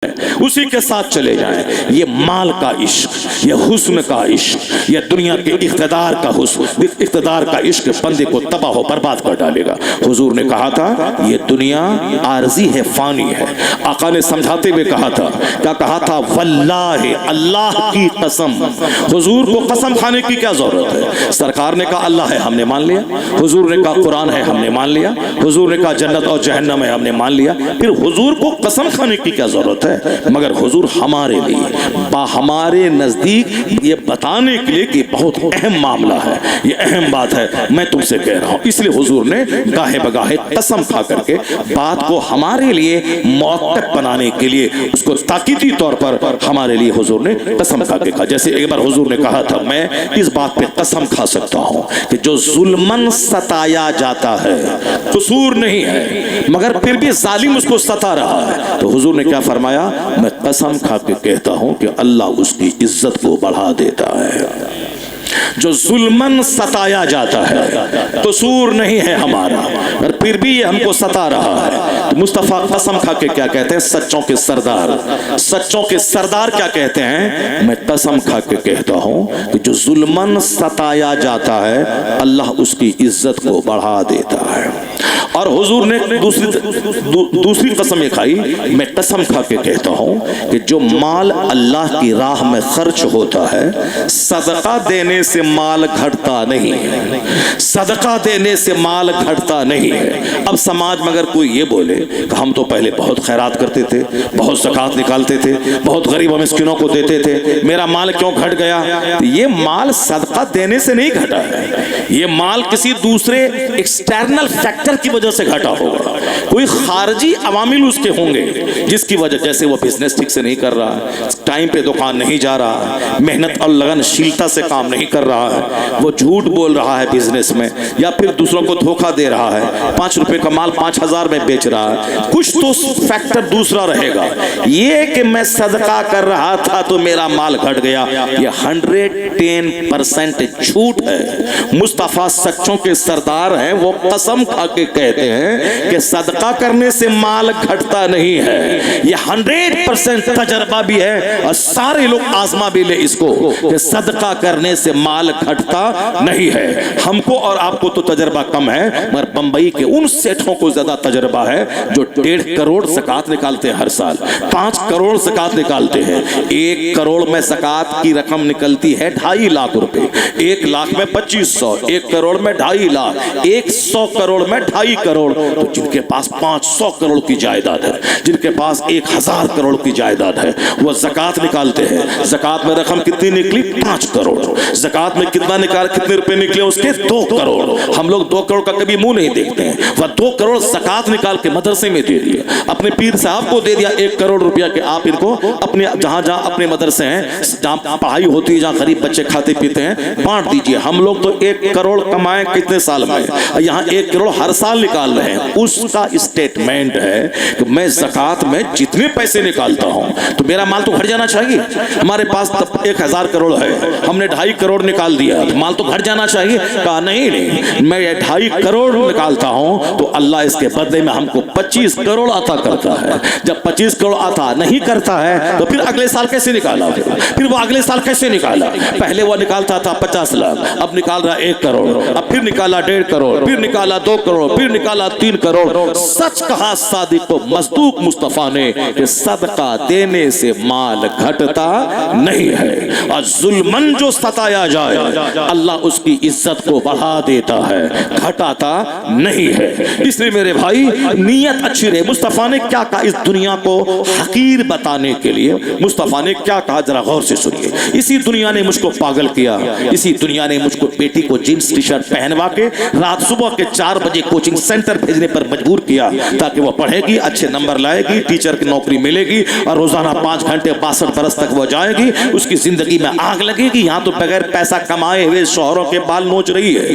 اسی کے ساتھ چلے جائیں. یہ مال کا عشق، یہ حسن کا عشق، یہ دنیا کے اقتدار کا حسن، اقتدار کا عشق بندے کو تباہ و برباد کر ڈالے گا. حضور نے کہا تھا یہ دنیا عارضی ہے، فانی ہے. آقا نے سمجھاتے ہوئے کہا تھا، کیا کہا تھا؟ واللہ، اللہ کی قسم. حضور کو قسم کھانے کی کیا ضرورت ہے؟ سرکار نے کہا اللہ ہے، ہم نے مان لیا. حضور نے کہا قرآن ہے، ہم نے مان لیا. حضور نے کہا جنت اور جہنم ہے، ہم نے مان لیا. پھر حضور کو قسم کھانے کی کیا ضرورت ہے؟ مگر حضور ہمارے لیے ہمارے نزدیک یہ بتانے کے لیے کہ بہت اہم معاملہ ہے، یہ اہم بات ہے، میں تم سے کہہ رہا ہوں. اس لیے حضور نے گاہے بگاہے قسم کھا کر کے بات کو ہمارے لیے موقف بنانے کے لیے اس کو تاکیدی طور پر ہمارے لیے حضور نے قسم کھا کے کہا. جیسے ایک بار حضور نے کہا تھا میں اس بات پہ قسم کھا سکتا ہوں کہ جو ظلمن ستایا جاتا ہے، قصور نہیں ہے مگر پھر بھی ظالم اس کو ستا رہا ہے، تو حضور نے کیا فرمایا؟ میں قسم کھا کے کہتا ہوں کہ اللہ اس کی عزت کو بڑھا دیتا ہے. جو ظلمن ستایا جاتا ہے، قصور نہیں ہے ہمارا، اور پھر بھی یہ ہم کو ستا رہا ہے. مصطفیٰ قسم کھا کے کیا کہتے ہیں؟ سچوں کے سردار، سچوں کے سردار کیا کہتے ہیں؟ میں قسم کھا کے کہتا ہوں کہ جو ظلمن ستایا جاتا ہے اللہ اس کی عزت کو بڑھا دیتا ہے. اور حضور نے دوسری قسم یہ کھائی، میں قسم کھا کے کہتا ہوں کہ جو مال اللہ کی راہ میں خرچ ہوتا ہے، صدقہ دینے سے مال گھٹتا نہیں ہے، صدقہ دینے سے مال گھٹتا نہیں ہے. اب سماج میں اگر کوئی یہ بولے کہ ہم تو پہلے بہت خیرات کرتے تھے، بہت زکوٰۃ نکالتے تھے، بہت غریب و مسکینوں کو دیتے تھے، میرا مال کیوں گھٹ گیا؟ یہ مال صدقہ دینے سے نہیں گھٹا ہے، یہ مال کسی دوسرے ایکسٹرنل فیکٹر کی وجہ سے گھٹا ہوگا. کوئی خارجی عوامل اس کے ہوں گے جس کی وجہ، جیسے وہ بزنس ٹھیک سے نہیں کر رہا، ٹائم پہ دکان نہیں جا رہا، محنت اور لگن شیلتا سے کام نہیں کر رہا ہے، وہ جھوٹ بول رہا ہے بزنس میں، یا پھر دوسروں کو دھوکہ دے رہا ہے، 5 روپے کا مال 5000 میں بیچ رہا ہے. کچھ تو فیکٹر دوسرا رہے گا. یہ کہ میں صدقہ کر رہا تھا تو میرا مال گھٹ گیا، یہ 110% جھوٹ ہے. مصطفیٰ سچوں کے سردار ہیں، وہ قسم کھا کے کہتے ہیں کہ صدقہ کرنے سے مال گھٹتا نہیں ہے. یہ 100% تجربہ بھی ہے اور سارے لوگ آزما بھی لے اس کو کہ صدقہ کرنے سے مال گھٹتا نہیں ہے. ہم کو اور آپ کو تو تجربہ کم ہے، مگر بمبئی کے ان سیٹھوں کو زیادہ تجربہ ہے جو 1.5 کروڑ زکوٰۃ نکالتے ہیں ہر سال، 5 کروڑ زکوٰۃ نکالتے ہیں. 1 کروڑ میں زکوٰۃ کی رقم نکلتی ہے 2.5 لاکھ روپے، 1 لاکھ میں 2500، 1 کروڑ میں 2.5 لاکھ، 100 کروڑ میں 2.5 کروڑ. تو جن کے پاس 500 کروڑ کی جائیداد ہے، جن کے پاس 1000 کروڑ کی جائیداد ہے، وہ زکوٰۃ نکالتے ہیں. زکوٰۃ میں رقم کتنی نکلی؟ 5 کروڑ. زکوٰۃ میں کتنے روپے نکلے اس کے؟ 2 کروڑ. ہم لوگ 2 کروڑ کا کبھی منہ نہیں دیکھتے ہیں. وہ 2 کروڑ زکوٰۃ نکال کے مدرسے میں دے دیا، اپنے پیر صاحب کو دے دیا 1 کروڑ روپیہ کہ آپ ان کو اپنے جہاں جہاں اپنے مدرسے ہیں، جہاں پڑھائی ہوتی ہے، جہاں غریب بچے کھاتے پیتے ہیں، بانٹ دیجئے. ہم لوگ تو 1 کروڑ کمائیں کتنے سال میں، یہاں 1 کروڑ ہر سال نکال رہے ہیں. اس کا اسٹیٹمنٹ ہے کہ میں زکوٰۃ میں جتنے پیسے نکالتا ہوں تو میرا مال تو گھٹ جانا چاہیے. ہمارے پاس 1000 کروڑ ہے، ہم نے 2.5 کروڑ نکال دیا، مال تو گھٹ جانا چاہیے. کہا نہیں، میں 2.5 کروڑ نکالتا ہوں تو اللہ اس کے بدلے میں ہم کو 25 کروڑ عطا کرتا ہے. جب 25 کروڑ عطا نہیں کرتا ہے تو پھر اگلے سال کیسے نکالا؟ پھر وہ اگلے سال کیسے نکالا؟ پہلے وہ نکالتا تھا 50 لاکھ، اب نکال رہا 1 کروڑ، اب پھر نکالا 1.5 کروڑ، پھر نکالا 2 کروڑ، پھر نکالا 3 کروڑ. سچ کہا صادق و مصدوق مصطفیٰ نے کہ صدقہ دینے سے مال گھٹتا نہیں ہے، اور ظلمن جو ستایا جائے اللہ اس کی عزت کو بڑھا دیتا ہے، گھٹاتا نہیں ہے. اس لیے میرے بھائی نیت اچھی رہے. مصطفیٰ نے کیا کہا اس دنیا کو حقیر بتانے کے لیے؟ مصطفیٰ نے کیا کہا ذرا غور سے سنیے. اسی دنیا نے مجھ کو پاگل کیا، اسی دنیا نے مجھ کو بیٹی کو جینس ٹی شرٹ پہنوا کے رات صبح کے 4 بجے کوچنگ سینٹر بھیجنے پر مجبور کیا تاکہ وہ پڑھے گی، اچھے نمبر لائے گی، ٹیچر کی نوکری ملے گی، اور روزانہ 5 گھنٹے 62 برس تک وہ جائے گی. اس کی زندگی میں آگ لگے گی. یہاں تو بغیر پیسہ کمائے ہوئے شوہروں کے بال نوچ رہی ہے،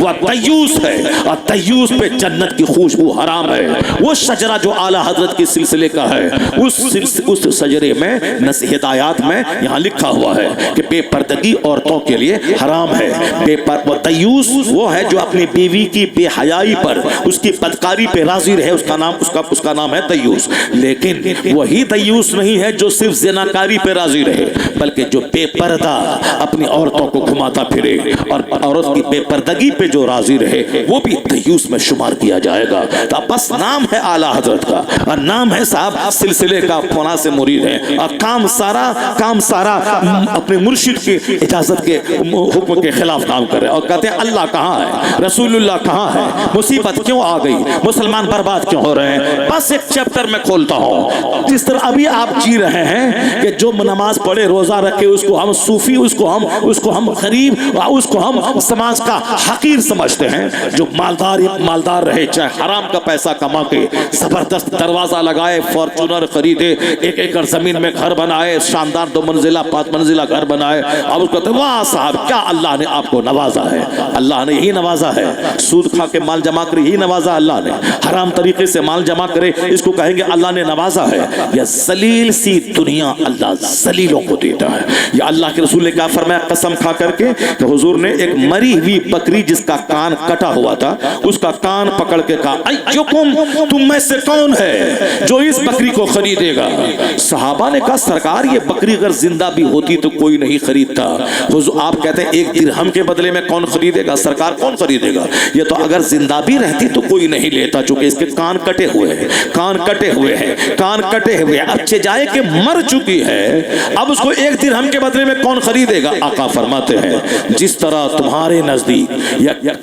وہ دیوس ہے، اور دیوس پہ جنت کی خوشبو حرام ہے۔ وہ شجرہ جو اعلیٰ حضرت کے سلسلے کا ہے، اس شجرے میں ہدایات میں یہاں لکھا ہوا ہے کہ بے پردگی عورتوں کے لیے حرام ہے۔ وہ دیوس وہ ہے جو اپنی بیوی کی بے حیائی پر، اس کی بدکاری پہ راضی رہے، اس کا نام ہے دیوس۔ لیکن وہی دیوس نہیں ہے جو صرف زناکاری پہ راضی رہے، بلکہ جو بے پردہ اپنی عورتوں کو گھماتا پھرے اور عورت کی بے پردگی پہ جو راضی رہے وہ بھی دیوس میں شمار کیا جائے گا۔ تو بس نام ہے اعلیٰ حضرت کا، اور نام ہے صاحب سلسلے کا فلاں سے مرید ہے، اور کام سارا اپنے مرشد کی اجازت کے حکم کے خلاف کام کرے، اور کہتے ہیں اللہ کہاں ہے، رسول اللہ کہاں ہے، مصیبت کیوں آ گئی، مسلمان برباد کیوں ہو رہے ہیں۔ بس ایک چیپٹر میں کھولتا ہوں، جس طرح ابھی آپ جی رہے ہیں کہ جو نماز پڑھے روزہ رکھے اس کو ہم صوفی، اس کو ہم غریب، اس کو ہم سماج کا حقیر سمجھتے ہیں۔ جو مالدار رہے، چاہے حرام کا پیسہ کما کے زبردست دروازہ لگائے، فارچونر خریدے، 1 ایکڑ زمین میں گھر بنائے، شاندار 2 منزلہ 5 منزلہ گھر بنائے، اب اس کو کہتے ہیں واہ صاحب کیا اللہ نے آپ کو نوازا ہے، اللہ نے یہی نوازا ہے، سود کھا کے مال جمع کرے یہی نوازا اللہ نے، حرام طریقے سے مال جمع کرے اس کو کہیں گے اللہ نے نوازا ہے۔ یہ ذلیل سی دنیا اللہ ذلیلوں کو دیتا ہے۔ یہ اللہ کے رسول نے کیا فرمایا قسم کھا کر کے کہ حضور نے ایک مری ہوئی بکری جس کا کان کٹا ہوا تھا، اس کا کان پکڑ کے کہا ایکم تم میں سے کون ہے جو اس بکری کو خریدے گا؟ صحابہ نے کہا سرکار یہ بکری اگر زندہ بھی ہوتی تو کوئی نہیں خریدتا۔ حضور آپ کہتے ہیں 1 درہم کے بدلے میں کون خریدے گا؟ سرکار کون خریدے گا؟ یہ تو اگر زندہ بھی رہتی تو کوئی نہیں لیتا، چونکہ اس کے کان کٹے ہوئے ہیں، کان کٹے ہوئے ہیں، کان کٹے ہوئے ہیں، اچھے جائے کہ مر چکی ہے، اب اس کو 1 درہم کے بدلے میں کون خریدے گا؟ آقا فرماتے ہیں جس طرح تمہارے نزدیک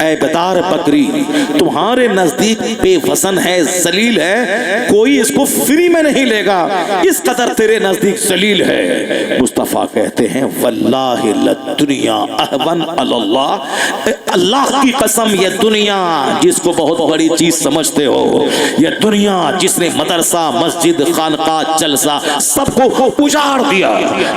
اے بدار بکری تمہارے نزدیک بے وزن ہے، ذلیل ہے، کوئی اس کو فری میں نہیں لے گا، اس قدر تیرے نزدیک ذلیل ہے۔ مصطفیٰ کہتے ہیں واللہ للدنیا اہون علی اللہ، اللہ کی قسم یہ دنیا جس کو بہت بڑی چیز سمجھتے ہو، یہ دنیا جس نے مدرسہ مسجد خانقاہ جلسہ سب کو اجاڑ دیا،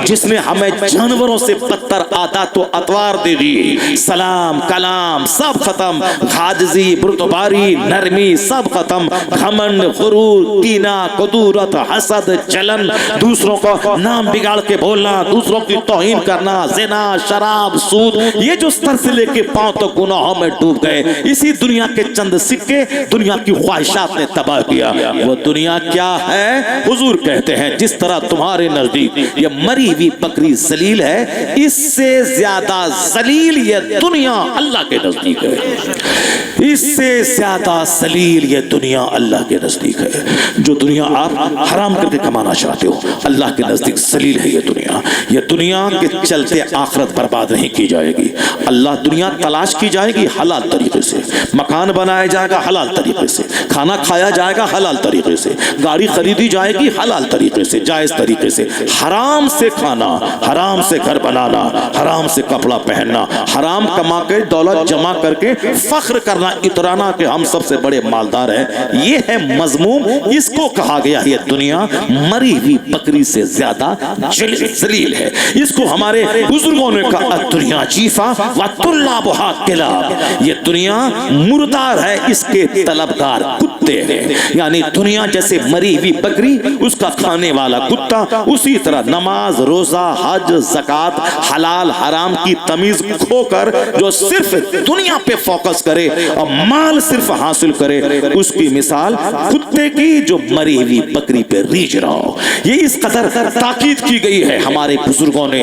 جس نے ہمیں جانوروں سے بدتر عادات و اطوار دے دی، سلام کلام سب ختم، عاجزی بردباری نرمی سب ختم، گھمنڈ غرور کینہ کدورت حسد جلن، دوسروں کو نام بگاڑ کے بولنا، دوسروں کی توہین کرنا، زنا شراب سود، یہ جو سر سے لے کے پاؤں تک گناہوں میں ڈوب گئے، اسی دنیا کے چند سکے دنیا کی خواہشات نے تباہ کیا۔ وہ دنیا کیا ہے؟ حضور کہتے ہیں جس طرح تمہارے نزدیک یہ مری ہوئی بکری ذلیل ہے، اس سے زیادہ ذلیل یہ دنیا اللہ کے نزدیک ہے، اس سے زیادہ ذلیل یہ دنیا اللہ کے نزدیک ہے۔ جو دنیا آپ حرام کر کے کمانا چاہتے ہو اللہ کے نزدیک ذلیل ہے۔ یہ دنیا کے چلتے آخرت برباد نہیں کی جائے گی، اللہ دنیا تلاش کی جائے گی حلال طریقے سے، مکان بنایا جائے گا حلال طریقے سے، کھانا کھایا جائے گا حلال طریقے سے، گاڑی خریدی جائے گی حلال طریقے سے جائز طریقے سے، حرام سے کھانا، حرام سے گھر بنانا، حرام سے کپڑا پہننا، حرام کما کے دولت جمع کر کے فخر کرنا اترانا کہ ہم سب سے بڑے مالدار ہیں، یہ ہے مذموم، اس کو کہا گیا یہ دنیا مری ہوئی بکری سے زیادہ ذلیل ہے۔ اس کو ہمارے بزرگوں نے کہا دنیا جیفا وطلابها کلاب، یہ دنیا مردار ہے اس کے طلبگار کتے ہیں، یعنی دنیا جیسے مری ہوئی بکری اس کا کھانے والا کتا، اسی طرح نماز روزہ حج زکات حلال حرام کی تمیز کھو کر جو صرف دنیا پہ فوکس کرے اور مال صرف حاصل کرے، اس کی مثال کتے کی جو مری ہوئی بکری پہ ریجھ رہا ہو۔ یہ اس قدر تاکید کی گئی ہے ہمارے بزرگوں نے،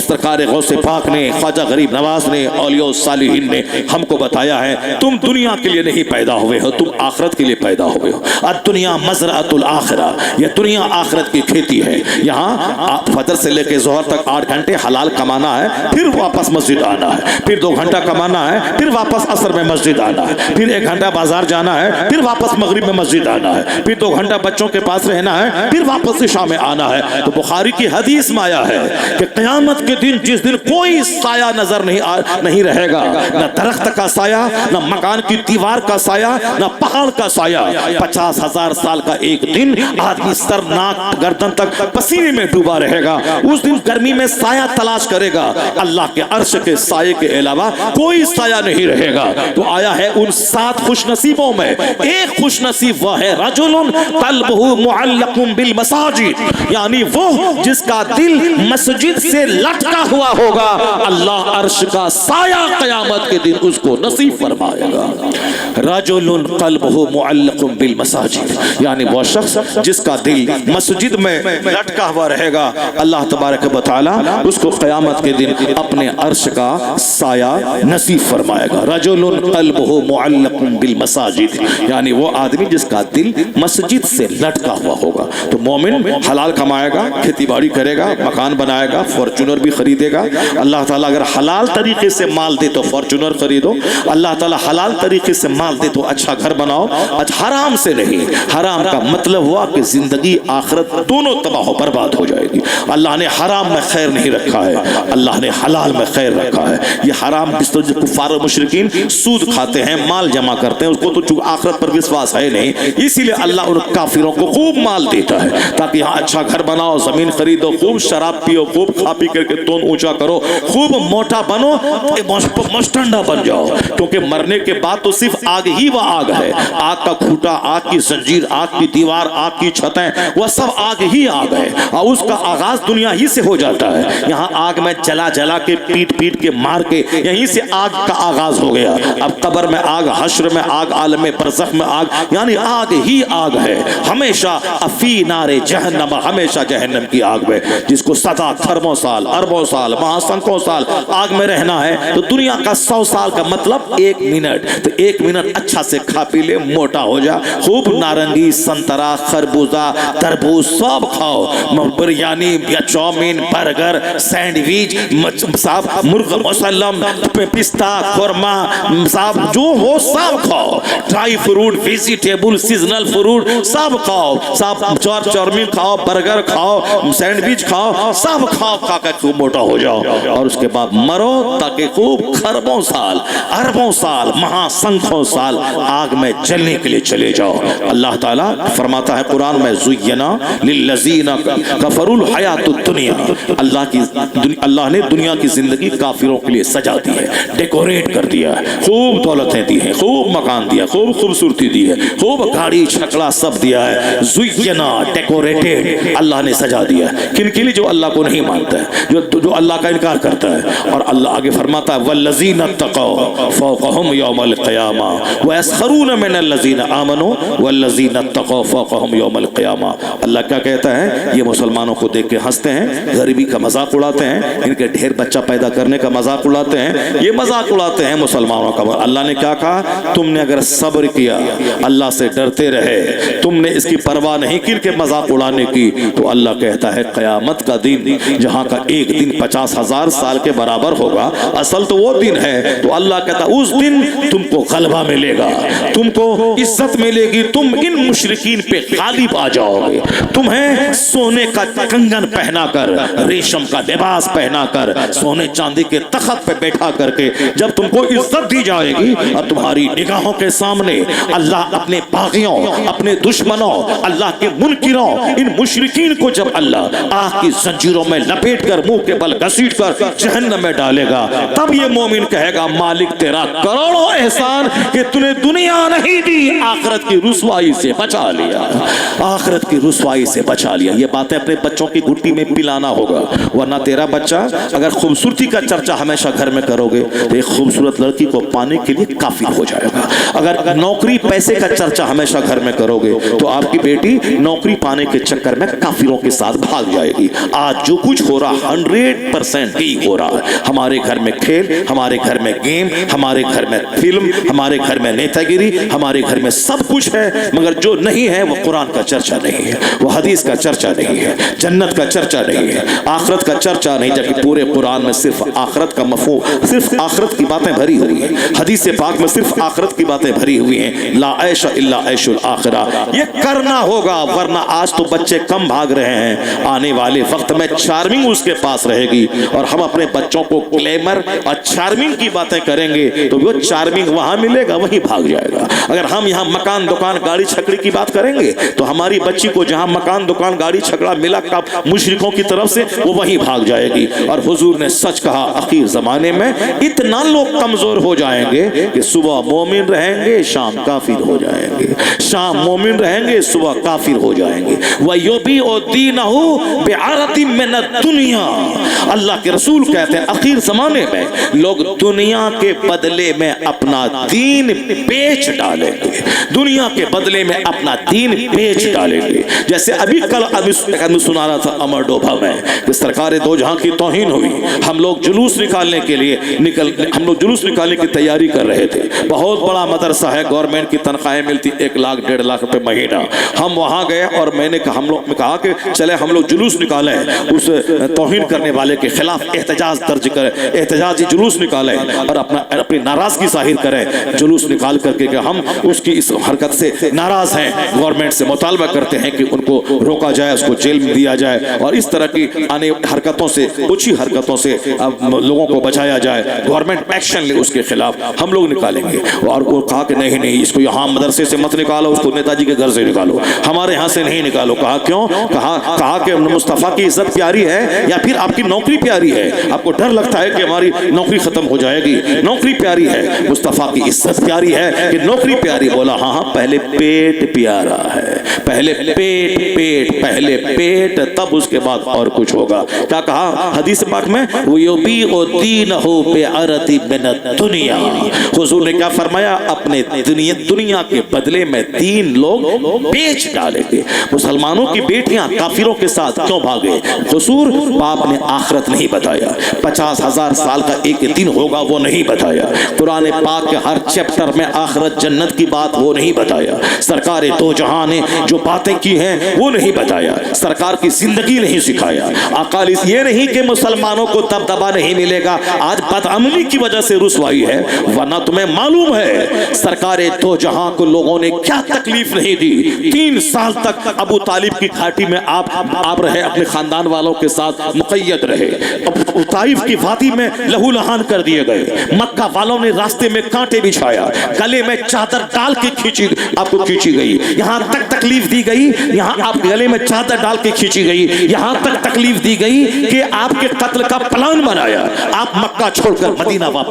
سرکار غوث پاک نے، خواجہ غریب نواز نے، اولیاء صالحین نے ہم کو بتایا ہے تم دنیا کے لیے نہیں پیدا ہوئے ہو، تم آخرت کے لیے پیدا ہوئے ہو۔ الدنیا مزرعۃ الآخرہ، یہ دنیا آخرت کی کھیتی ہے۔ یہاں فجر سے لے کے ظہر تک 8 گھنٹے حلال کمانا ہے، پھر واپس مسجد آنا ہے، پھر 2 گھنٹہ کمانا ہے، پھر واپس عصر میں مسجد آنا ہے، پھر 1 گھنٹہ بازار جانا ہے، پھر واپس مغرب میں مسجد آنا ہے، پھر 2 گھنٹہ بچوں کے پاس رہنا ہے، پھر واپس عشاء میں آنا ہے۔ تو بخاری کی حدیث میں آیا ہے کہ قیامت کے دن جس دن کوئی سایہ نظر نہیں رہے گا، نہ درخت کا سایہ، نہ مکان کی دیوار کا سایہ، نہ پہاڑ کا سایہ، سایہ 50,000 سال کا ایک دن آدمی سر ناک گردن تک پسینے میں ڈوبا رہے گا. اس دن گرمی میں سایہ تلاش کرے گا, اللہ کے عرش کے سائے کے علاوہ کوئی سایہ نہیں رہے گا. تو آیا ہے ان 7 خوش نصیبوں میں ایک خوش نصیب وہ ہے رجل قلبہ معلق بالمساجد, یعنی وہ جس کا دل مسجد سے لٹکا ہوا ہوگا, اللہ عرش کا سایہ قیامت کے دن اس کو نصیب فرمائے گا. رجل قلبہ معلق بالمساجد, یعنی وہ شخص جس کا دل مسجد میں لٹکا ہوا رہے گا, اللہ تبارک و تعالی اس کو قیامت کے دن اپنے عرش کا سایہ نصیب فرمائے گا. رجل قلبہ معلق بالمساجد, یعنی وہ آدمی جس کا دل مسجد سے لٹکا ہوا ہوگا. تو مومن حلال کمائے گا, کھیتی باڑی کرے گا, مکان بنائے گا, فارچونر بھی خریدے گا. اللہ تعالیٰ اگر حلال طریقے سے مال دے تو فارچونر خریدو, اللہ تعالیٰ حلال طریقے سے مال دے تو اچھا گھر بناؤ. حرام سے نہیں, حرام کا مطلب ہوا کہ زندگی آخرت دونوں تباہ و برباد ہو جائے گی. اللہ نے حرام میں خیر نہیں رکھا ہے, اللہ نے حلال میں خیر رکھا ہے. یہ حرام جو کفار و مشرکین سود کھاتے ہیں, مال جمع کرتے ہیں, اس کو تو چونکہ آخرت پر وشواس ہے نہیں, اسی لیے اللہ ان کافروں کو خوب مال دیتا ہے تاکہ یہاں اچھا گھر بناؤ, زمین خریدو, خوب شراب پیو, خوب کھا پی کر کے تون اونچا کرو, خوب موٹا بنو, مشٹنڈا بن جاؤ. کیونکہ مرنے کے بعد تو صرف آگ ہی وہ آگ ہے. آگ کا کھوٹا, آگ کی زنجیر, آگ کی دیوار, آگ کی چھتیں, وہ سب آگ ہی آگ ہے, اور اس کا آغاز دنیا ہی سے ہو جاتا ہے. یہاں آگ میں جلا جلا کے پیٹ پیٹ کے مار کے یہیں سے آگ کا آغاز ہو گیا. اب قبر میں آگ, حشر میں آگ, عالم برزخ میں آگ, یعنی آگ ہی آگ ہے. ہمیشہ فی نار جہنم, ہمیشہ جہنم کی آگ میں, جس کو سدا کھربوں سال, اربوں سال, مہاسنکھوں سال آگ میں رہنا ہے. تو دنیا کا 100 سال کا مطلب 1 منٹ. تو 1 منٹ اچھا سے کھا پی لے, موٹا ہو جا, خوب نارنگی, سنترا, خربوزہ, تربوز سب کھاؤ, بریانی یا چاؤمین, برگر, سینڈوچ, صاحب مرغ مسلم, پستہ, خورما, صاحب جو ہو سب کھاؤ, dry fruit, vegetable, seasonal fruit سب کھاؤ, صاحب چاؤمین کھاؤ, برگر کھاؤ, سینڈوچ کھاؤ, سب کھاؤ, کھا کر خوب موٹا ہو جاؤ, اور اس کے بعد مرو تاکہ خوب خربوں سال, اربوں سال, مہاسنکھوں سال آگ میں جلنے کے لیے چلے جاؤ. اللہ تعالیٰ فرماتا ہے قرآن میں, زینا للذین کفروا الحیات الدنیا, اللہ نے دنیا کی زندگی کافروں کے لیے سجا دی ہے, ڈیکوریٹ کر دیا ہے, خوب دولتیں دی ہیں, خوب مکان دیا, خوب خوبصورتی دی ہے, خوب گاڑی چھکڑا سب دیا ہے. زینا, ڈیکوریٹڈ, اللہ نے سجا دیا ہے. کن کے لیے؟ جو اللہ کو نہیں مانتا ہے, جو اللہ کا انکار کرتا ہے. اور اللہ آگے فرماتا ہے والذین اتقوا فوقهم یوم القیامہ ویسخرون من الذین آمنوا والذین اتقوا فوقهم یوم القیامہ. اللہ کیا کہتا ہے؟ یہ مسلمانوں کو دیکھ کے ہنستے ہیں, غریبی کا مذاق اڑاتے ہیں, ان کے ڈھیر بچہ پیدا کرنے کا مذاق اڑاتے ہیں, یہ مذاق اڑاتے ہیں مسلمانوں کا. اللہ نے کیا کہا؟ تم نے اگر صبر کیا, اللہ سے ڈرتے رہے, تم نے اس کی پرواہ نہیں کی کہ مذاق اڑانے کی, تو اللہ کہتا ہے قیامت کا دن, جہاں کا ایک دن 50,000 سال کے برابر ہوگا, اصل تو وہ دن ہے, تو اللہ کہتا ہے اس دن تم کو غلبہ ملے گا, تم کو عزت ملے گی, تم ان مشرکین پہ غالب آ جاؤ گے. تمہیں سونے کا کنگن پہنا کر, ریشم کا لباس پہنا کر, سونے چاندی کے تخت پہ بیٹھا کر کے جب تم کو عزت دی جائے گی, اور تمہاری نگاہوں کے سامنے اللہ اپنے باغیوں, اپنے دشمنوں, اللہ کے منکروں, ان مشرکین کو جب اللہ آگ کی زنجیروں میں لپیٹ کر, منہ کے بل گھسیٹ کر جہنم میں ڈالے گا, تب یہ مومن کہے گا مالک تیرا کروڑوں احسان کہ تو نے دنیا نہیں دی, آخرت کی رسوائی سے بچا لیا, آخرت کی رسوائی سے بچا لیا. یہ باتیں اپنے بچوں کی گھٹی میں پلانا ہوگا, ورنہ تیرا بچہ اگر خوبصورتی کا چرچا ہمیشہ گھر میں کرو گے تو ایک خوبصورت لڑکی کو پانے کے لیے کافی ہو جائے گا. اگر نوکری پیسے کا چرچا ہمیشہ گھر میں کرو گے تو آپ کی بیٹی نوکری پانے کے چکر میں کافروں کے ساتھ بھاگ جائے گی. آج جو کچھ ہو رہا 100% ہی ہو رہا ہے. ہمارے گھر میں کھیل, ہمارے گھر میں گیم, ہمارے گھر میں فلم, ہمارے گھر میں نیتا گیری, ہمارے گھر میں سب کچھ ہے, مگر جو نہیں ہے وہ قرآن کا چرچا نہیں ہے, وہ حدیث کا چرچا نہیں ہے, جنت کا چرچا نہیں ہے, آخرت کا چرچا نہیں, جبکہ پورے قرآن میں صرف آخرت کا مفہوم, صرف آخرت کی باتیں بھری ہوئی ہیں. حدیث پاک میں صرف آخرت کی باتیں بھری ہوئی ہیں. لا عیش الا عیش الآخرہ, یہ کرنا ہوگا, ورنہ آج تو بچے کم بھاگ رہے ہیں, آنے والے وقت میں چارمنگ اس کے پاس رہے گی, اور ہم اپنے بچوں کو گلیمر اور چارمنگ کی باتیں کریں گے تو وہ چارمنگ وہاں ملے گا, وہیں بھاگ جائے گا. اگر ہم یہاں مکان دکان گاڑی چھکڑی کی بات کریں گے تو ہماری بچی کو جہاں مکان دکان گاڑی چھکڑا ملا مشرکوں کی طرف سے وہ وہیں بھاگ جائے گی. اور حضور نے سچ کہا اخیر زمانے میں اتنا لوگ کمزور ہو جائیں گے کہ صبح مومن رہیں گے شام کافر ہو جائیں گے, شام مومن رہیں گے صبح کافر ہو جائیں گے. وَيُبِيعُ دِينَهُ بِعَرَضٍ مِّنَ الدُّنْيَا. اللہ کے رسول کہتے ہیں اخیر زمانے میں لوگ دنیا کے بدلے میں اپنا دین بیچ ڈالیں گے, دنیا کے بدلے میں اپنا دین بیچ ڈالیں گے. جیسے ابھی کل سنا رہا تھا امر ڈوبھا میں کہ سرکار دو جہاں کی توہین ہوئی, ہم لوگ جلوس نکالنے کے لیے جلوس نکالنے کی تیاری کر رہے تھے. بہت بڑا مدرسہ ہے, گورنمنٹ کی تنخواہیں ملتی 1 لاکھ 1.5 لاکھ روپے مہینہ. ہم وہاں گئے اور میں نے ہم لوگ کہا کہ چلے ہم لوگ جلوس نکالیں, اس توہین کرنے والے کے خلاف احتجاج درج کریں, احتجاجی جلوس نکالیں اور اپنی ناراضگی ظاہر کریں. جلوس نکال کر کے کہ ہم اس کی اس حرکت سے ناراض ہیں, گورنمنٹ سے مطالبہ کرتے ہیں کہ ان کو روکا جائے, اس کو جیل میں دیا جائے اور اس طرح کی آنے حرکتوں سے, اونچی حرکتوں سے لوگوں کو بچایا جائے, گورنمنٹ ایکشن لے اس کے خلاف. ہم لوگ نکالیں گے. اور وہ کہا کہ نہیں اس کو یہاں مدرسے سے مت نکالو, اس کو نیتا جی کے گھر سے نکالو, ہمارے یہاں سے نہیں نکالو. کہا کیوں؟ کہا کہ مصطفیٰ کی عزت پیاری ہے یا پھر آپ کی نوکری پیاری ہے؟ آپ کو ڈر لگتا ہے کہ ہماری نوکری ختم ہو جائے گی؟ نوکری پیاری ہے, مصطفیٰ کی عزت پیاری ہے کہ نوکری پیاری؟ بولا ہاں پہلے پیٹ پیارا ہے, پہلے پہلے پیٹ تب اس کے بعد اور کچھ ہوگا. کیا کہا حدیث پاک میں؟ وَيُبِيعُ دِينَهُ بِعَرَضٍ مِّنَ الدُّنْيَا. حضور نے کیا فرمایا؟ اپنے دنیا کے بدلے میں دین لوگ بیچ ڈالیں گے. مسلمانوں کی بیٹیاں کافروں کے ساتھ کیوں بھاگے؟ حضور باپ نے آخرت نہیں بتایا, 50,000 سال کا ایک دن ہوگا وہ نہیں بتایا, قرآن پاک کے ہر چیپٹر میں آخرت جنت کی بات وہ نہیں بتایا, سرکار دو جہاں نے جو باتیں کی ہیں وہ نہیں بتایا, سرکار کی زندگی نہیں سکھایا. اقالیس یہ نہیں کہ مسلمانوں کو دبدبا نہیں ملے گا, آج بدعملی کی وجہ سے رسوائی ہے, ورنہ تمہیں معلوم ہے سرکار دو جہاں کو لوگوں نے کیا تکلیف نہیں دی. 3 سال تک ابو طالب کی گھاٹی میں آپ رہے, اپنے خاندان والوں کے ساتھ مقید رہے. طائف کی وادی میں لہو لہان کر دیے گئے, مکہ والوں نے راستے میں کانٹے بچھایا, گلے میں چادر ڈال کے آپ کو کھینچی گئی, یہاں تک تکلیف دی گئی, یہاں آپ گلے میں چادر ڈال کے کھینچی گئی, یہاں تک تکلیف دی گئی کہ آپ کے قتل کا پلان بنایا. آپ مکہ چھوڑ کر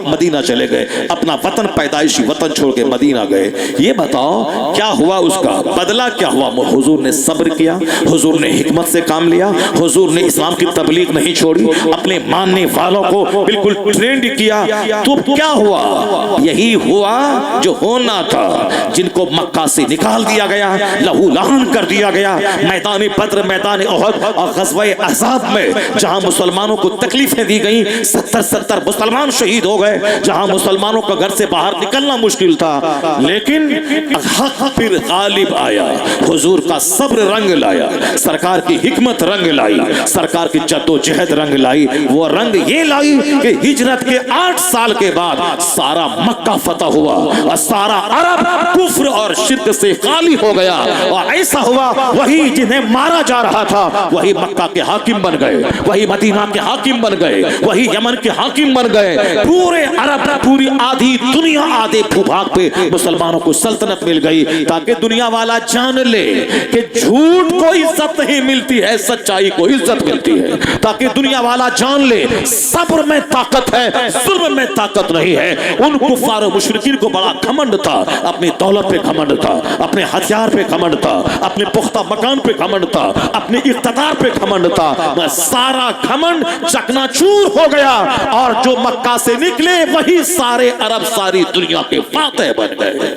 مدینہ چلے گئے, اپنا وطن پیدائشی وطن چھوڑ کے مدینہ گئے. یہ بتاؤ کیا ہوا, اس کا بدلہ کیا ہوا؟ حضور نے صبر کیا, حضور نے حکمت سے کام لیا, حضور نے اسلام کی تبلیغ نہیں چھوڑی, اپنے ماننے والوں کو بالکل ٹرینڈ کیا. تو کیا ہوا؟ یہی ہوا جو ہونا تھا. جن کو مکہ سے نکال دیا گیا, لہو لہان کر دیا گیا, میدان بدر, میدان احد اور غزوہ احزاب میں جہاں مسلمانوں کو تکلیفیں دی گئیں, 70 مسلمان شہید ہو گئے, جہاں مسلمانوں کا گھر سے باہر نکلنا مشکل تھا, لیکن حق پھر غالب آیا. حضور کا صبر رنگ لایا, سرکار کی حکمت رنگ لائی, سرکار کی جد و جہد رنگ لائی. وہ رنگ یہ لائی کہ ہجرت کے 8 سال کے بعد سارا مکہ فتح ہوا اور سارا عرب کفر اور شرک سے خالی ہو گیا. اور ایسا ہوا وہی جنہیں مارا جا رہا تھا وہی مکہ کے حاکم بن گئے, وہی مدینہ کے حاکم بن گئے, وہی یمن کے حاکم بن گئے. پورے عرب, پوری آدھی دنیا, آدھے بھوبھاگ پہ مسلمانوں کو سلطنت مل گئی, تاکہ دنیا والا جان لے کہ جھوٹ کو عزت نہیں ملتی ہے, سچائی کو عزت ملتی ہے. تاکہ دنیا والا جان لے صبر میں طاقت ہے, ظلم میں طاقت نہیں ہے. ان کفار و مشرکین کو بڑا گھمنڈ تھا, اپنی دولت پہ گھمنڈ تھا, اپنے ہتھیار پہ گھمنڈ تھا, اپنے پختہ مکان پہ گھمنڈ تھا, اپنے اقتدار پہ گھمنڈ تھا. سارا گھمنڈ چکنا چور ہو گیا, اور جو مکہ سے نکلے وہی سارے عرب ساری دنیا کے فاتح بن گئے,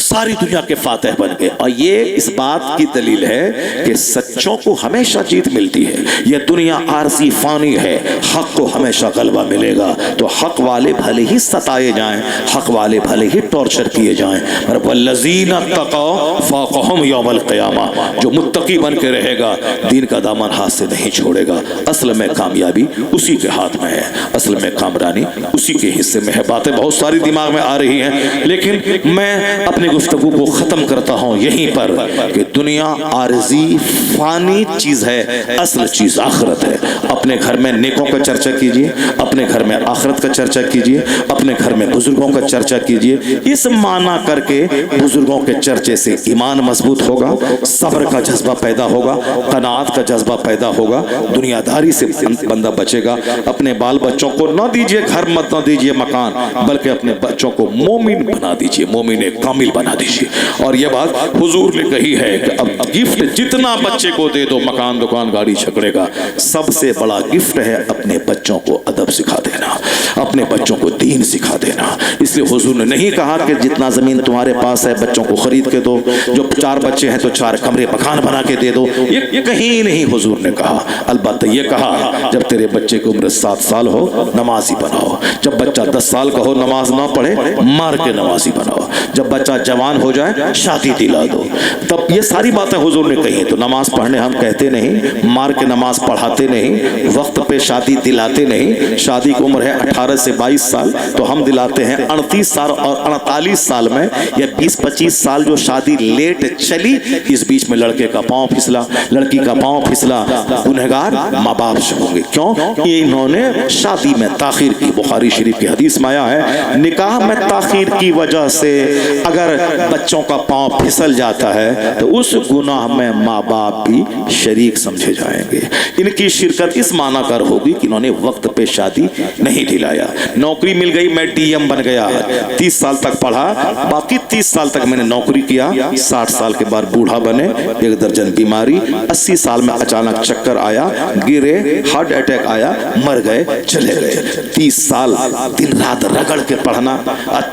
ساری دنیا کے فاتح بن گئے. اور یہ اس بات کی دلیل ہے کہ سچوں کو ہمیشہ جیت ملتی ہے. یہ دنیا عارضی فانی ہے, حق کو ہمیشہ غلبہ ملے گا. تو حق والے بھلے ہی ستائے جائیں, حق والے بھلے ہی ٹارچر کیے جائیں, والذین اتقوا فوقہم یوم القیامہ, جو متقی بن کے رہے گا دین کا دامن ہاتھ سے نہیں چھوڑے گا. اصل میں کامیابی اسی کے ہاتھ میں ہے, اصل میں کامرانی اسی کے حصے میں ہے. باتیں بہت ساری دماغ میں آ رہی ہیں, لیکن میں اپنی گفتگو کو ختم کرتا ہوں یہیں پر کہ دنیا عارضی فانی چیز ہے, اصل چیز آخرت ہے. اپنے گھر میں نیکوں کا چرچا کیجئے، اپنے گھر میں آخرت کا چرچا کیجئے، اپنے گھر میں بزرگوں کا چرچا کیجئے۔ اس معنی کر کے بزرگوں کے چرچے سے ایمان مضبوط ہوگا، صبر کا جذبہ پیدا ہوگا، قناعت کا جذبہ پیدا ہوگا، دنیا داری سے بندہ بچے گا۔ اپنے بال بچوں کو نہ دیجئے گھر، مت نہ دیجئے مکان، بلکہ اپنے بچوں کو مومن بنا دیجئے، مومن کامل بنا دیجئے۔ اور یہ بات حضور نے کہی ہے کہ اب گفٹ جتنا بچے کو دے دو، مکان دکان گاڑی چھکڑے گا، سب سے بڑا گفٹ ہے اپنے بچوں کو ادب سکھا دینا، اپنے بچوں کو دین سکھا دینا۔ اس لیے حضور نے نہیں کہا کہ جتنا زمین تمہارے پاس ہے بچوں کو خرید کے دو، جو 4 بچے ہیں تو 4 کمرے مکان بنا کے دے دو، یہ کہیں نہیں حضور نے کہا۔ البتہ یہ کہا جب تیرے بچے کی عمر 7 سال ہو نمازی بناؤ، جب بچہ 10 سال کا ہو نماز نہ پڑھے مار کے نمازی بناؤ، جب بچہ جوان ہو جائے شادی دلا دو۔ تب یہ ساری باتیں حضور نے کہی۔ تو نماز پڑھنے ہم کہتے نہیں، مار کے نماز پڑھاتے نہیں، وقت پہ شادی دلاتے نہیں۔ شادی کی عمر ہے 18 سے 22 سال تو ہم دلاتے ہیں 38 سال اور 48 سال میں، یا 20-25 سال جو شادی لیٹ چلی، اس بیچ میں لڑکے کا پاؤں پھسلا، لڑکی کا پاؤں پھسلا، گنہگار ماں باپ سے ہوں گے۔ کیوں؟ یہ انہوں نے شادی میں تاخیر کی۔ بخاری شریف کی حدیث میں آیا ہے نکاح میں تاخیر کی وجہ سے اگر بچوں کا پاؤں پھسل جاتا ہے تو اس گناہ میں ماں باپ بھی شریک سمجھے جائیں گے۔ ان کی شرکت اس معنی کر ہوگی کہ انہوں نے وقت پہ شادی نہیں دلایا۔ نوکری مل گئی، میں ڈی ایم بن گیا، 30 سال تک پڑھا، باقی 30 سال تک میں نے نوکری کیا، 60 سال کے بعد بوڑھا بنے، 1 درجن بیماری، 80 سال میں اچانک چکر آیا، گرے، ہارٹ اٹیک آیا، مر گئے، چلے گئے۔ 30 سال دن رات رگڑ کے پڑھنا،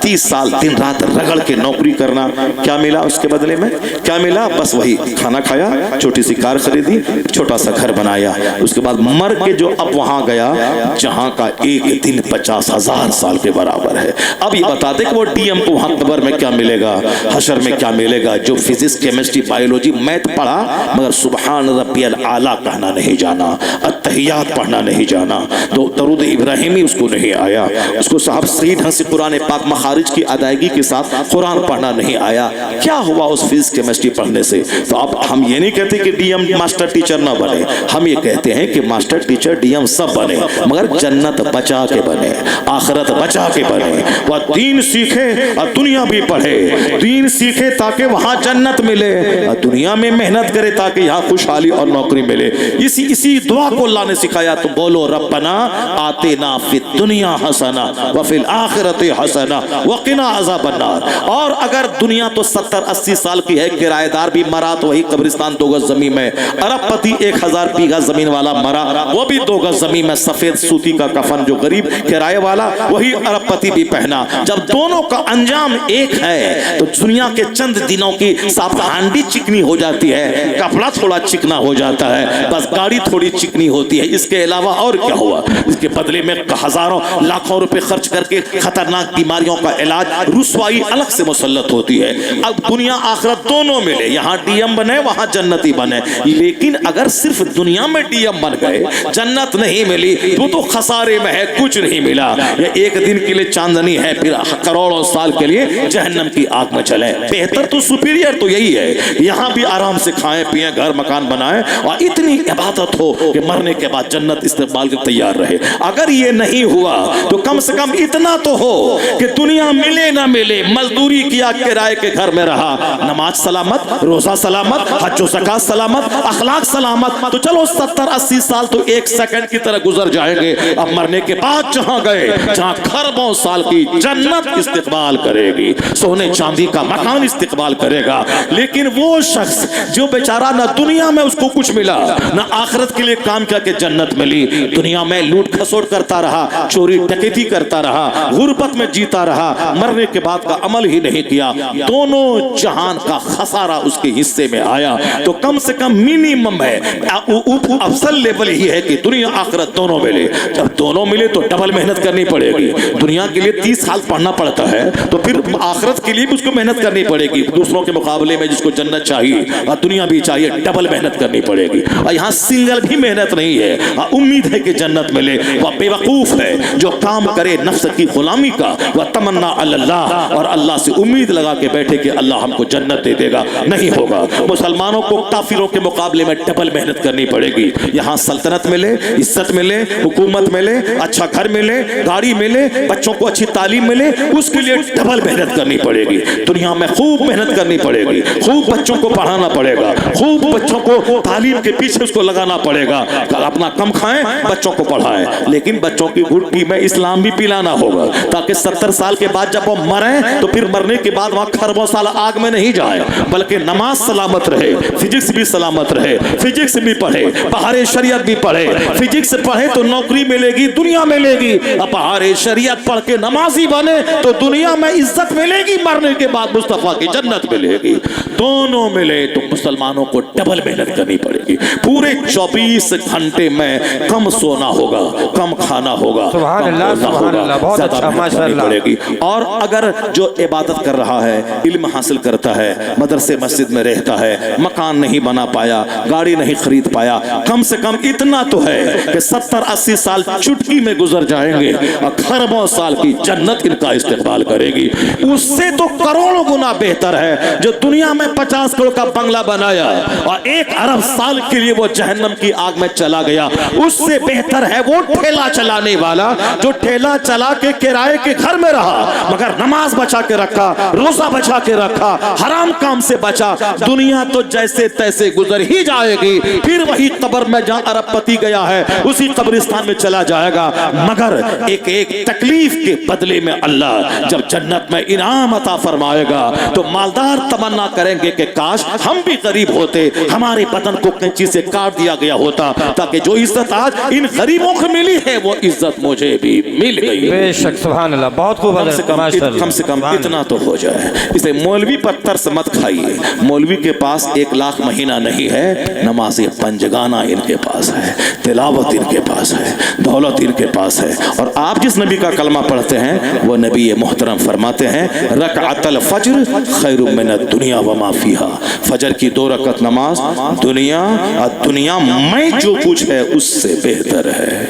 30 سال دن رات رگڑ کے نوکری کرنا، کیا ملا اس کے بدلے میں؟ کیا ملا؟ بس وہی کھانا کھایا، چھوٹی سی کار خریدی، چھوٹا سا گھر بنایا، اس کے بعد مر کے جو اب وہاں گیا جہاں کا ایک دن 50,000 سال کے برابر ہے۔ اب یہ بتاتے کہ وہ ڈی ایم کو وہاں قبر میں کیا ملے گا، حشر میں کیا ملے گا، جو فزکس، کیمسٹری، بایولوجی، میتھ پڑھا مگر سبحان ربی الاعلیٰ کہنا نہیں جانا، التحیات پڑھنا نہیں جانا، تو درود ابراہیمی اس کو نہیں آیا، اس کو صاحب صحیح ڈھنگ سے قرآن پاک مخارج کی ادائیگی کے ساتھ قرآن پڑھنا نہیں آیا۔ کیا ہوا اس فزکس کیمسٹری پڑھنے سے؟ تو اب ہم یہ نہیں کہتے کہ ڈی ایم ماسٹر ٹیچر نہ بنے، ہم یہ کہتے ہیں کہ ماسٹر ٹیچر ڈی ایم سب بنے مگر جنت بچا کے بنے، آخرت بچا کے بنے، وہ دین سیکھے اور دنیا بھی پڑھے، دین سیکھے تاکہ وہاں جنت ملے، اور دنیا میں محنت کرے تاکہ یہاں خوشحالی اور نوکری ملے۔ اسی دعا کو اللہ نے سکھایا، تو بولو ربنا آتنا فی الدنیا حسنہ وفی الآخرۃ حسنہ وقنا عذاب النار۔ اور اگر دنیا تو 70-80 سال کی ہے، کرایہ دار بھی مرا تو وہی قبرستان 2 گز زمین میں، ارب پتی 1000 بیگھہ زمین والا مرا وہ بھی 2 گز زمین میں، سفید سوتی کا کفن جو غریب کرایہ والا وہی ارب پتی بھی پہنا۔ جب دونوں کا انجام ایک ہے تو دنیا کے چند دنوں کی صاحب ہانڈی چکنی ہو جاتی ہے، کپڑا تھوڑا چکنا ہو جاتا ہے، بس گاڑی تھوڑی چکنی ہوتی ہے، اس کے علاوہ اور کیا ہوا؟ اس کے بدلے میں ہزاروں لاکھوں روپے خرچ کر کے خطرناک بیماریوں کا علاج، رسوائی الگ سے مسلط ہوتی ہے۔ اب دنیا آخرت دونوں ملے، یہاں ڈی ایم بنے وہاں جنتی بنے، لیکن اگر صرف دنیا میں ڈی ایم بن گئے جنت نہیں ملی تو خسارے میں ہے، کچھ نہیں ملا۔ یہ ایک دن کے لیے چاندنی ہے، پھر کروڑوں سال کے لیے جہنم کی آگ میں چلے۔ بہتر تو سپیریئر تو یہی ہے، یہاں بھی آرام سے کھائیں پیئیں، گھر مکان بنائیں اور اتنی عبادت ہو کہ مرنے کے بعد جنت استقبال کے تیار رہے۔ اگر یہ نہیں ہوا تو کم سے کم اتنا تو ہو کہ دنیا ملے نہ ملے، مزدوری کیا، کرائے کے گھر میں رہا، نماز سلامت، روزہ سلامت، حج و زکات سلامت، اخلاق سلامت، تو چلو 70-80 سال تو 1 سیکنڈ کی طرح گزر جائیں گے۔ اب مرنے کے بعد جہاں گئے، جہاں خربوں سال کی جنت استقبال کرے گی، سونے چاندی کا مکان استقبال کرے گا۔ لیکن وہ شخص جو بیچارہ نہ دنیا میں اس کو کچھ ملا نہ آخرت کے لیے کام کیا کہ جنت ملی، دنیا میں لوٹ کھسوٹ کرتا رہا، چوری ڈکیتی کرتا رہا، غربت میں جیتا رہا، مرنے کے بعد کا عمل ہی نہیں کیا، دونوں جہان کا خسارہ اس کے حصے میں آیا۔ تو کم سے کم منیمم ہے، افضل لیول ہی ہے کہ دنیا آخرت دونوں ملے۔ جب دونوں ملے تو ڈبل محنت کرنی پڑے گی، دنیا کے لیے 30 سال پڑھنا پڑتا ہے تو پھر آخرت کے لیے بھی اس کو محنت کرنی پڑے گی، دوسروں کے مقابلے میں جس کو جنت چاہیے اور دنیا بھی چاہیے، ڈبل محنت کرنی پڑے گی۔ اور یہاں سنگل بھی محنت نہیں ہے، امید ہے کہ جنت ملے۔ وہ بے وقوف ہے جو کام کرے نفس کی غلامی کا، وہ تمنا اللہ، اور اللہ سے امید لگا کے بیٹھے کہ اللہ ہم کو جنت دے دے گا، نہیں ہوگا۔ مسلمانوں کو کافروں کے مقابلے میں ڈبل محنت کرنی پڑے گی۔ یہاں سلطنت ملے، عزت ملے، حکومت ملے، اچھا گھر ملے، گاڑی ملے، بچوں کو اچھی تعلیم ملے، اس کے لیے ڈبل محنت کرنی پڑے گی۔ دنیا میں خوب محنت کرنی پڑے گی، خوب بچوں کو پڑھانا پڑے گا، خوب بچوں کو تعلیم کے پیچھے اس کو لگانا پڑے گا، اپنا کم کھائیں بچوں کو پڑھائیں، لیکن بچوں کی گھٹی میں اسلام بھی پلانا ہوگا تاکہ 70 سال کے بعد جب وہ مریں تو پھر مرنے کے بعد وہاں خربوں سال آگ میں نہیں جائے، بلکہ نماز سلامت رہے، فزکس بھی سلامت رہے، فزکس بھی پڑھے، بہار شریعت بھی پڑھے، فزکس پڑھے تو نوکری ملے گی، دنیا ملے گی، اب بہار شریعت پڑھ کے نمازی بنے تو دنیا میں عزت ملے گی، مرنے کے بعد مصطفیٰ کی جنت ملے گی۔ دونوں ملے تو مسلمانوں کو ڈبل محنت کرنی پڑے گی، پورے 24 گھنٹے میں کم سونا ہوگا، کم کھانا ہوگا، سبحان اللہ سبحان اللہ، بہت اچھا ماشاءاللہ پڑے گی۔ اور اگر جو عبادت کر رہا ہے، علم حاصل کرتا ہے، مدرسے مسجد میں رہتا ہے، مکان نہیں بنا پایا، گاڑی نہیں خرید پایا، کم سے کم اتنا تو ہے کہ 70-80 سال چٹکی میں گزر جائیں گے اور خربوں سال کی جنت ان کا استقبال کرے گی۔ اس سے تو کروڑوں گنا بہتر ہے جو دنیا میں 50 کروڑ کا بنگلہ بنایا اور 1 ارب سال کے لیے وہ جہنم کی آگ میں چلا گیا۔ اس سے بہتر ہے وہ ٹھیلا چلانے والا جو ٹھیلا چلا کے کرائے کے گھر میں رہا مگر نماز بچا کے رکھا، روزہ بچا کے رکھا، حرام کام سے بچا۔ دنیا تو جیسے تیسے گزر ہی جائے گی، پھر وہی قبر میں جہاں ارب پتی گیا ہے اسی قبرستان میں چلا جائے گا، مگر ایک ایک تکلیف کے بدلے میں اللہ جب جنت میں انعام عطا فرمائے گا تو مالدار تمنا کریں گے کہ کاش ہم بھی غریب ہوتے، ہمارے بدن کو کینچی سے کاٹ دیا گیا ہوتا تاکہ جو عزت آج ان غریبوں کو ملی ہے وہ عزت مجھے بھی مل گئی۔ بے شک سبحان اللہ، بہت خوب حضرت ماشاءاللہ، کم سے کم اتنا تو ہو جائے۔ اسے مولوی پر ترس مت کھائیے، مولوی کے پاس 1 لاکھ مہینہ نہیں ہے، نماز پنجگانہ ان کے پاس ہے، تلاوت ان کے پاس ہے، دولت ان کے پاس ہے۔ اور آپ جس نبی کا کلمہ پڑھتے ہیں وہ نبی محترم فرماتے ہیں رکعت الفجر خیر من الدنیا وما فیہا، فجر کی 2 رکعت نماز دنیا میں جو کچھ ہے اس سے بہتر ہے،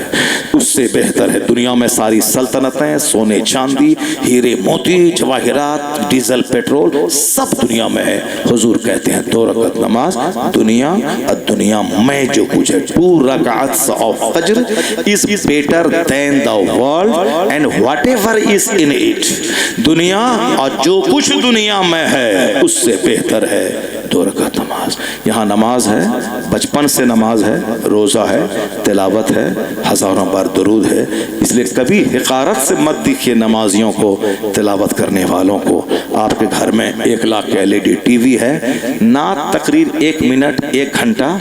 اس سے بہتر ہے۔ دنیا میں ساری سلطنتیں، سونے چاندی، ہیرے موتی، جواہرات، ڈیزل پیٹرول سب دنیا میں ہے۔ حضور کہتے ہیں 2 رکعت نماز دنیا میں جو کچھ ہے، 2 رکعتس of Fajr is better than the world and whatever is in it۔ دنیا اور جو کچھ دنیا میں ہے اس سے بہتر ہے 2 رکعت نماز۔ یہاں نماز ہے، بچپن سے نماز ہے، روزہ ہے، تلاوت ہے، ہزاروں بار درود ہے، اس لیے کبھی حقارت سے مت دیکھیے نمازیوں کو، تلاوت کرنے والوں کو۔ آپ کے گھر میں 1 لاکھ کا LED ٹی وی ہے، نعت تقریر 1 منٹ 1 گھنٹہ،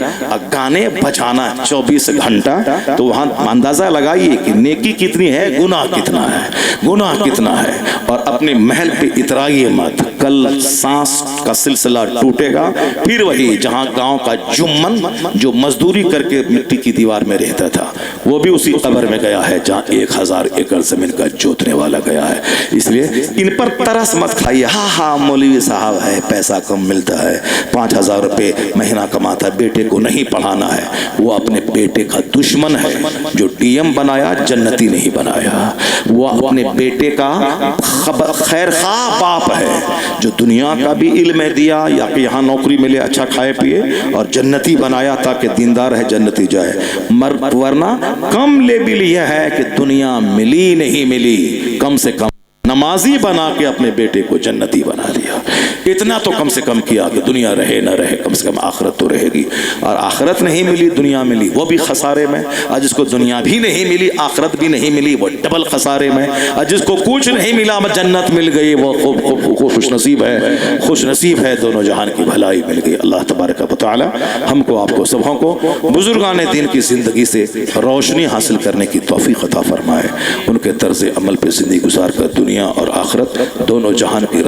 گانے بجانا 24 گھنٹہ، تو وہاں اندازہ لگائیے کہ نیکی کتنی ہے، گناہ کتنا ہے، گناہ کتنا ہے۔ اور اپنے محل پہ اترائیے مت، کل سانس کا سلسلہ ٹوٹے گا، پھر وہی جہاں گاؤں کا جمن جو مزدوری کر کے مٹی کی دیوار میں رہتا تھا وہ بھی اسی قبر میں گیا ہے جہاں 1000 ایکڑ زمین کا جوتنے والا گیا ہے۔ اس لیے ان پر ترس مت کھائیے، ہاں مولوی صاحب ہے، پیسہ کم ملتا ہے، 5000 روپے مہینہ کماتا ہے، بیٹے کو نہیں پڑھانا ہے۔ وہ اپنے بیٹے کا دشمن ہے، جو DM بنایا جنتی نہیں بنایا۔ وہ اپنے بیٹے کا خیر خواہ باپ ہے جو دنیا کا بھی علم دیا یا کہ یہاں نوکری ملے، اچھا کھائے پیے، اور جنتی بنایا تاکہ دیندار ہے جنتی جائے۔ ورنہ کم لیبل یہ ہے کہ دنیا ملی نہیں ملی، کم سے کم نمازی بنا کے اپنے بیٹے کو جنتی بنا دیا۔ اتنا تو کم سے کم کیا کہ دنیا رہے نہ رہے کم سے کم آخرت تو رہے گی، اور آخرت نہیں ملی دنیا ملی وہ بھی خسارے میں، اور جس کو دنیا بھی نہیں ملی آخرت بھی نہیں ملی وہ ڈبل خسارے میں، اور جس کو کچھ نہیں ملا جنت مل گئی وہ خوش نصیب ہے، خوش نصیب ہے، دونوں جہان کی بھلائی مل گئی۔ اللہ تبارک و تعالی ہم کو آپ کو سبھوں کو بزرگان دین کی زندگی سے روشنی حاصل کرنے کی توفیق عطا فرمائے، ان کے طرز عمل پہ زندگی گزار کر دنیا اور آخرت دونوں جہان کی